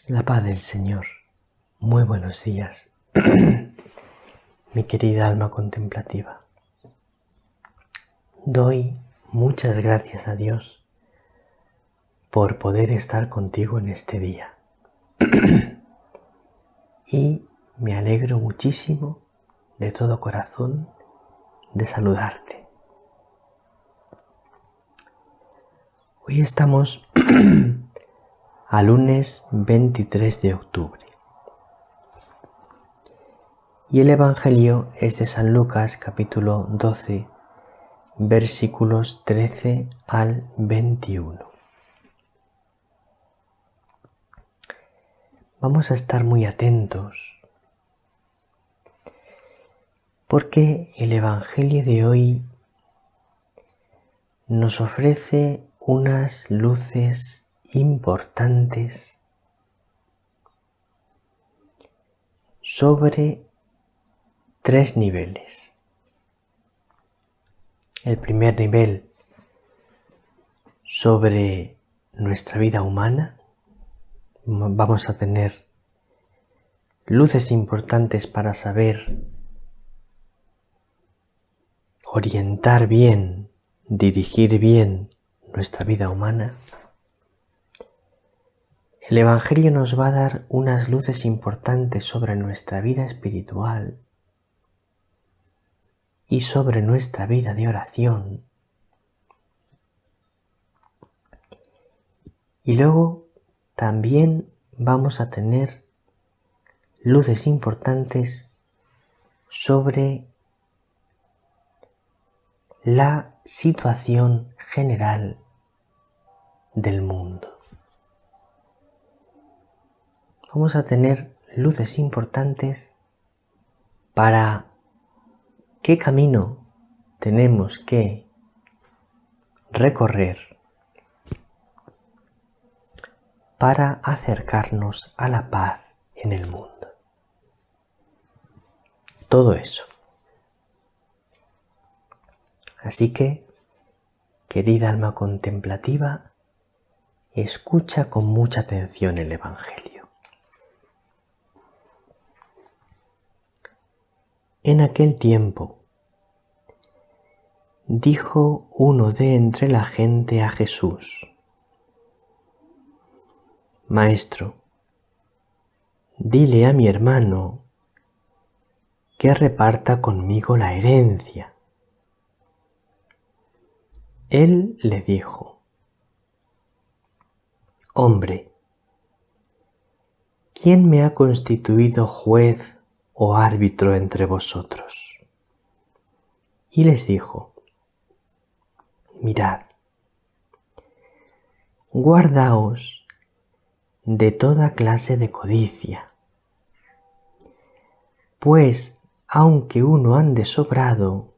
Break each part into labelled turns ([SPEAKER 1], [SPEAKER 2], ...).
[SPEAKER 1] La paz del Señor. Muy buenos días, mi querida alma contemplativa. Doy muchas gracias a Dios por poder estar contigo en este día. Y me alegro muchísimo de todo corazón de saludarte. Hoy estamos a lunes 23 de octubre. Y el Evangelio es de San Lucas, capítulo 12, versículos 13 al 21. Vamos a estar muy atentos, porque el Evangelio de hoy nos ofrece unas luces importantes sobre 3 niveles. El primer nivel sobre nuestra vida humana. Vamos a tener luces importantes para saber orientar bien, dirigir bien nuestra vida humana. El Evangelio nos va a dar unas luces importantes sobre nuestra vida espiritual y sobre nuestra vida de oración. Y luego también vamos a tener luces importantes sobre la situación general del mundo. Vamos a tener luces importantes para qué camino tenemos que recorrer para acercarnos a la paz en el mundo. Todo eso. Así que, querida alma contemplativa, escucha con mucha atención el Evangelio. En aquel tiempo, dijo uno de entre la gente a Jesús: Maestro, dile a mi hermano que reparta conmigo la herencia. Él le dijo: Hombre, ¿quién me ha constituido juez o árbitro entre vosotros? Y les dijo: Mirad, guardaos de toda clase de codicia, pues aunque uno ande sobrado,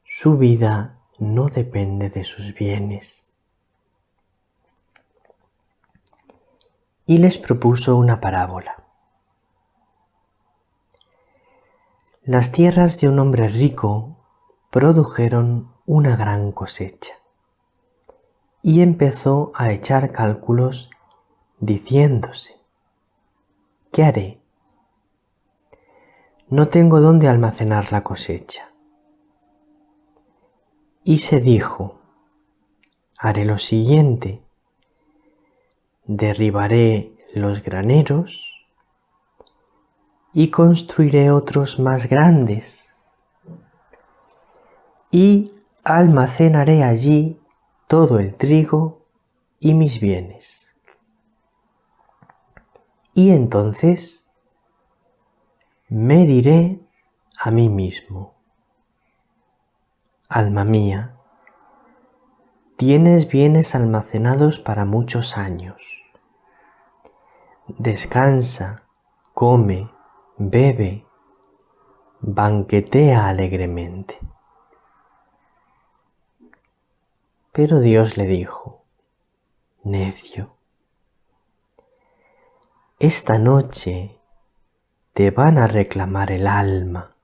[SPEAKER 1] su vida no depende de sus bienes. Y les propuso una parábola. Las tierras de un hombre rico produjeron una gran cosecha, y empezó a echar cálculos diciéndose: ¿qué haré? No tengo dónde almacenar la cosecha. Y se dijo: haré lo siguiente: derribaré los graneros y construiré otros más grandes, y almacenaré allí todo el trigo y mis bienes. Y entonces me diré a mí mismo: alma mía, tienes bienes almacenados para muchos años. Descansa, come, bebe, banquetea alegremente. Pero Dios le dijo: necio, esta noche te van a reclamar el alma.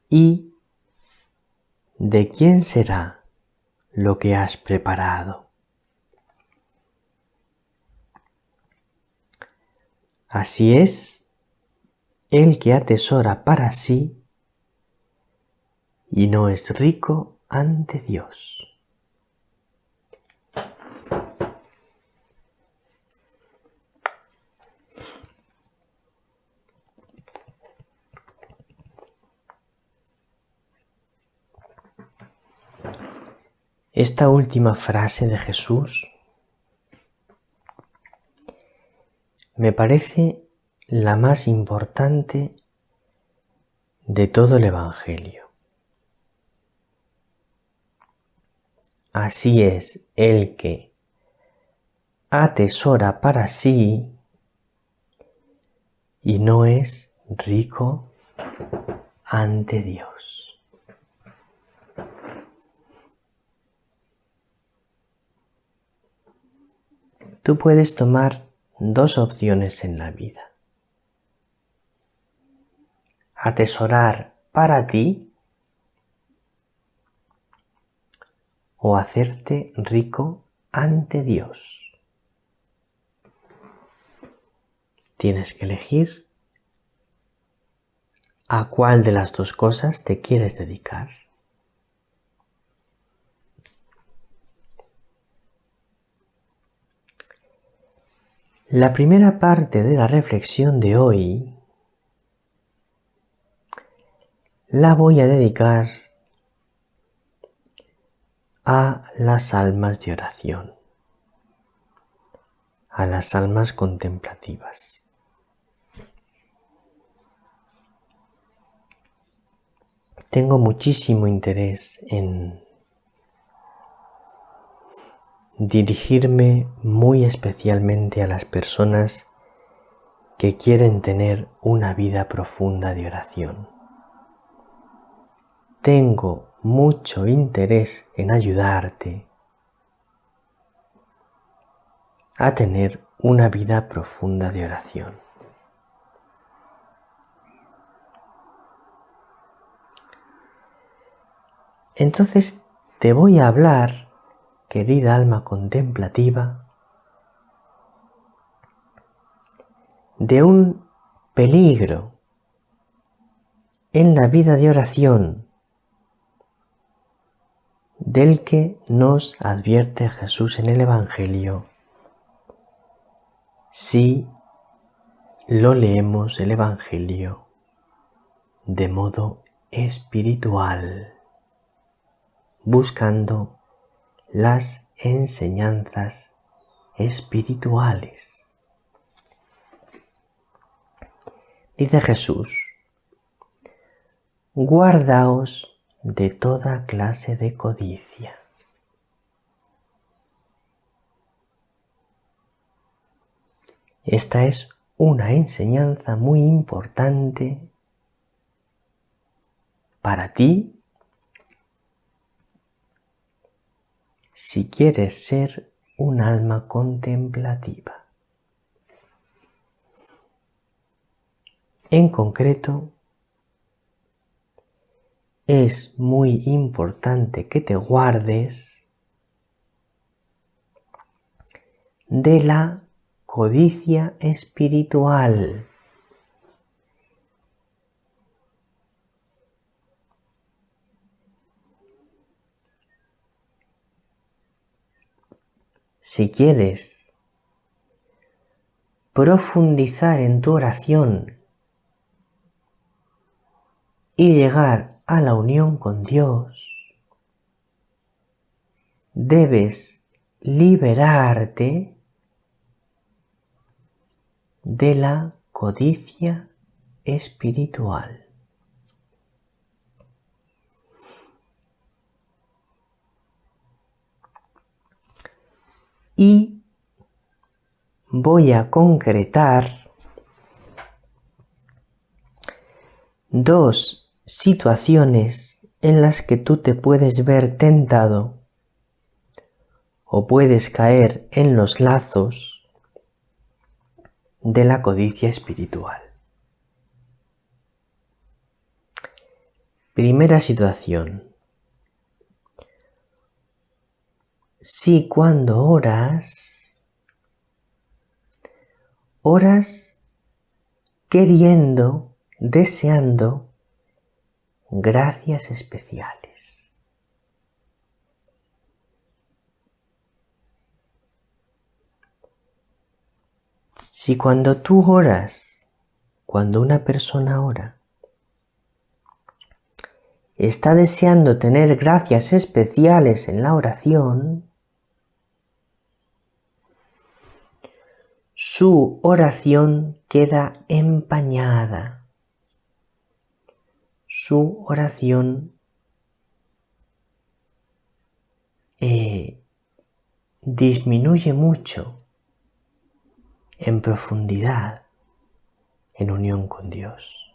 [SPEAKER 1] ¿Y de quién será lo que has preparado? Así es el que atesora para sí y no es rico ante Dios. Esta última frase de Jesús me parece la más importante de todo el Evangelio. Así es el que atesora para sí y no es rico ante Dios. Tú puedes tomar dos opciones en la vida. Atesorar para ti o hacerte rico ante Dios. Tienes que elegir a cuál de las dos cosas te quieres dedicar. La primera parte de la reflexión de hoy la voy a dedicar a las almas de oración, a las almas contemplativas. Tengo muchísimo interés en dirigirme muy especialmente a las personas que quieren tener una vida profunda de oración. Tengo mucho interés en ayudarte a tener una vida profunda de oración. Entonces te voy a hablar, querida alma contemplativa, de un peligro en la vida de oración del que nos advierte Jesús en el Evangelio si lo leemos el Evangelio de modo espiritual, buscando las enseñanzas espirituales. Dice Jesús: guardaos de toda clase de codicia. Esta es una enseñanza muy importante para ti si quieres ser un alma contemplativa. En concreto, es muy importante que te guardes de la codicia espiritual. Si quieres profundizar en tu oración y llegar a la unión con Dios, debes liberarte de la codicia espiritual. Y voy a concretar dos situaciones en las que tú te puedes ver tentado o puedes caer en los lazos de la codicia espiritual. Primera situación: si cuando oras queriendo, deseando gracias especiales. Si cuando tú oras, cuando una persona ora, está deseando tener gracias especiales en la oración, su oración queda empañada. Su oración disminuye mucho en profundidad, en unión con Dios.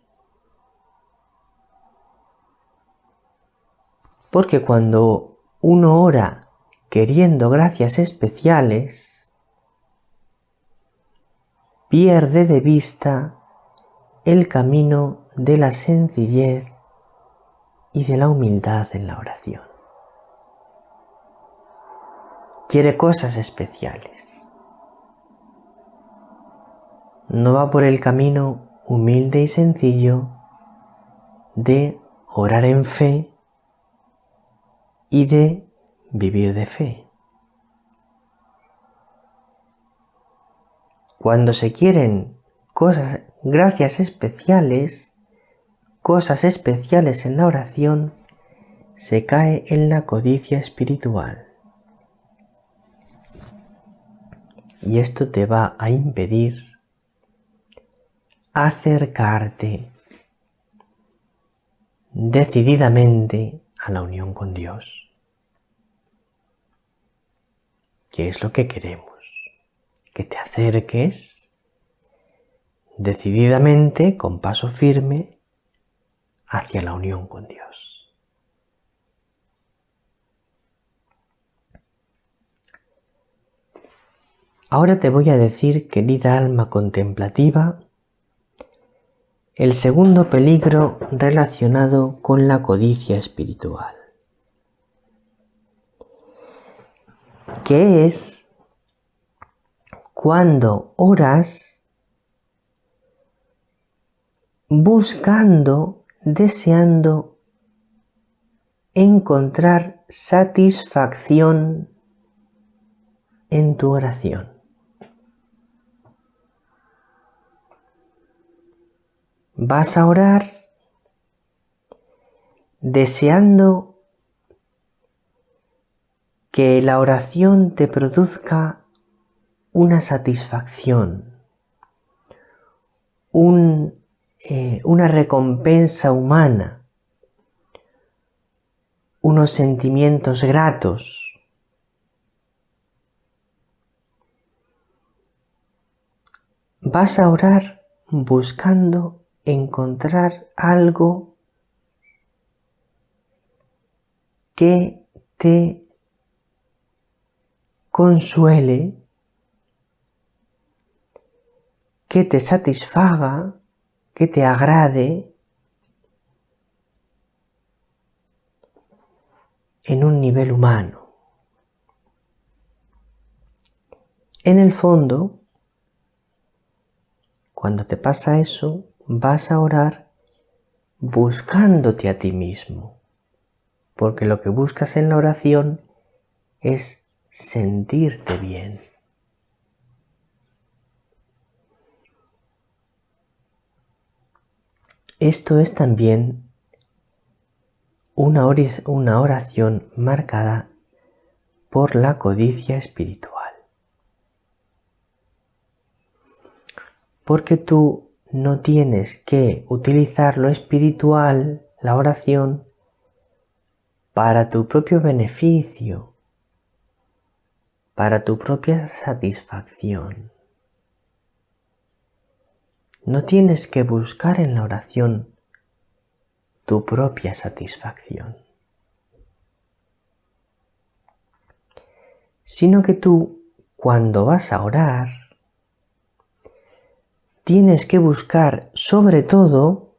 [SPEAKER 1] Porque cuando uno ora queriendo gracias especiales, pierde de vista el camino de la sencillez y de la humildad en la oración. Quiere cosas especiales. No va por el camino humilde y sencillo de orar en fe y de vivir de fe. Cuando se quieren gracias especiales, cosas especiales en la oración, se cae en la codicia espiritual. Y esto te va a impedir acercarte decididamente a la unión con Dios, que es lo que queremos, que te acerques decididamente, con paso firme, hacia la unión con Dios. Ahora te voy a decir, querida alma contemplativa, el segundo peligro relacionado con la codicia espiritual, que es cuando oras buscando, deseando encontrar satisfacción en tu oración. Vas a orar deseando que la oración te produzca una satisfacción, una recompensa humana, unos sentimientos gratos. Vas a orar buscando encontrar algo que te consuele, que te satisfaga, que te agrade en un nivel humano. En el fondo, cuando te pasa eso, vas a orar buscándote a ti mismo, porque lo que buscas en la oración es sentirte bien. Esto es también una oración marcada por la codicia espiritual. Porque tú no tienes que utilizar lo espiritual, la oración, para tu propio beneficio, para tu propia satisfacción. No tienes que buscar en la oración tu propia satisfacción, sino que tú, cuando vas a orar, tienes que buscar sobre todo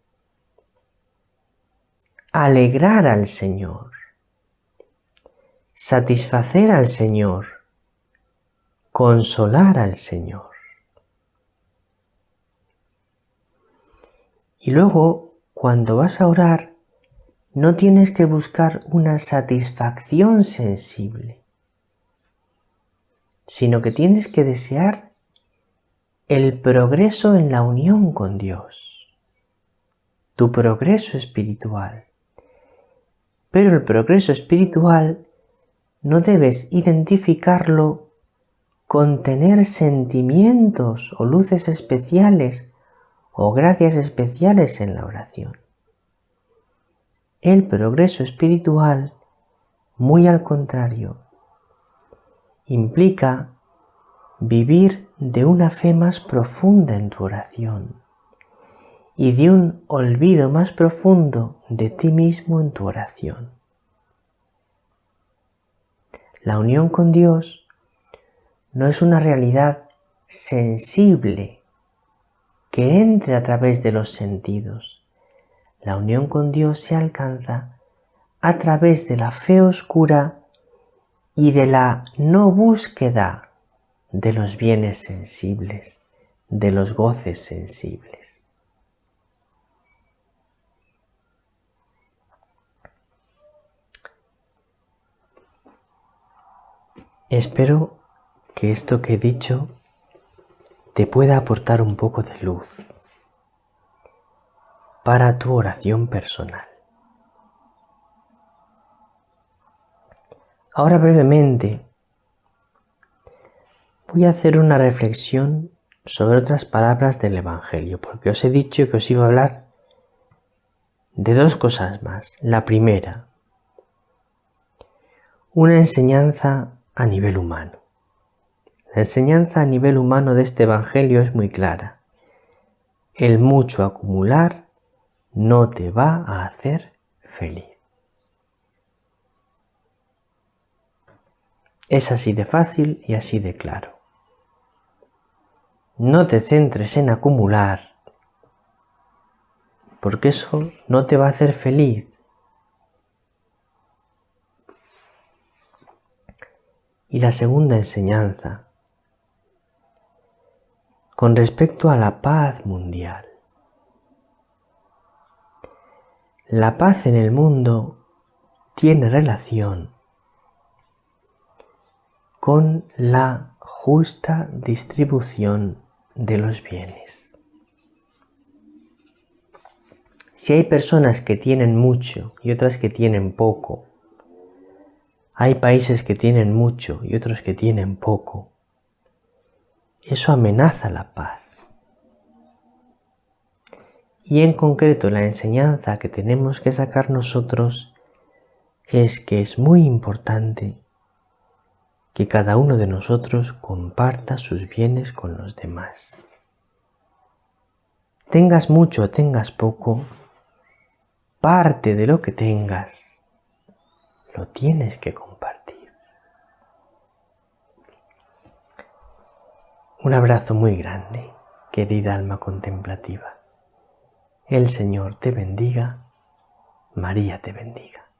[SPEAKER 1] alegrar al Señor, satisfacer al Señor, consolar al Señor. Y luego, cuando vas a orar, no tienes que buscar una satisfacción sensible, sino que tienes que desear el progreso en la unión con Dios, tu progreso espiritual. Pero el progreso espiritual no debes identificarlo con tener sentimientos o luces especiales o gracias especiales en la oración. El progreso espiritual, muy al contrario, implica vivir de una fe más profunda en tu oración y de un olvido más profundo de ti mismo en tu oración. La unión con Dios no es una realidad sensible que entre a través de los sentidos. La unión con Dios se alcanza a través de la fe oscura y de la no búsqueda de los bienes sensibles, de los goces sensibles. Espero que esto que he dicho te pueda aportar un poco de luz para tu oración personal. Ahora brevemente voy a hacer una reflexión sobre otras palabras del Evangelio, porque os he dicho que os iba a hablar de dos cosas más. La primera, una enseñanza a nivel humano. La enseñanza a nivel humano de este Evangelio es muy clara. El mucho acumular no te va a hacer feliz. Es así de fácil y así de claro. No te centres en acumular, porque eso no te va a hacer feliz. Y la segunda enseñanza, con respecto a la paz mundial. La paz en el mundo tiene relación con la justa distribución de los bienes. Si hay personas que tienen mucho y otras que tienen poco, hay países que tienen mucho y otros que tienen poco, eso amenaza la paz. Y en concreto la enseñanza que tenemos que sacar nosotros es que es muy importante que cada uno de nosotros comparta sus bienes con los demás. Tengas mucho o tengas poco, parte de lo que tengas lo tienes que compartir. Un abrazo muy grande, querida alma contemplativa. El Señor te bendiga, María te bendiga.